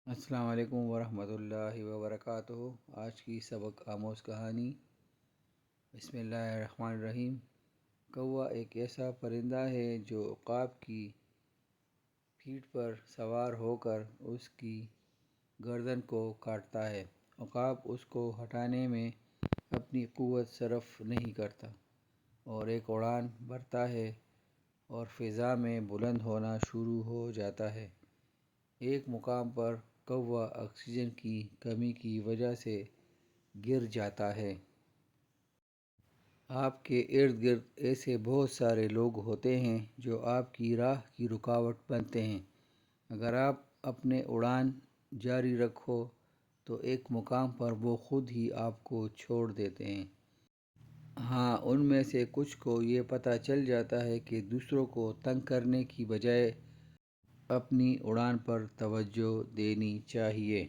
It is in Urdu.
السلام علیکم ورحمۃ اللہ وبرکاتہ۔ آج کی سبق آموز کہانی بسم اللہ الرحمن الرحیم۔ کوا ایک ایسا پرندہ ہے جو عقاب کی پیٹھ پر سوار ہو کر اس کی گردن کو کاٹتا ہے۔ عقاب اس کو ہٹانے میں اپنی قوت صرف نہیں کرتا اور ایک اڑان بھرتا ہے اور فضا میں بلند ہونا شروع ہو جاتا ہے۔ ایک مقام پر کوا آکسیجن کی کمی کی وجہ سے گر جاتا ہے۔ آپ کے ارد گرد ایسے بہت سارے لوگ ہوتے ہیں جو آپ کی راہ کی رکاوٹ بنتے ہیں۔ اگر آپ اپنے اڑان جاری رکھو تو ایک مقام پر وہ خود ہی آپ کو چھوڑ دیتے ہیں۔ ہاں، ان میں سے کچھ کو یہ پتہ چل جاتا ہے کہ دوسروں کو تنگ کرنے کی بجائے اپنی اڑان پر توجہ دینی چاہیے۔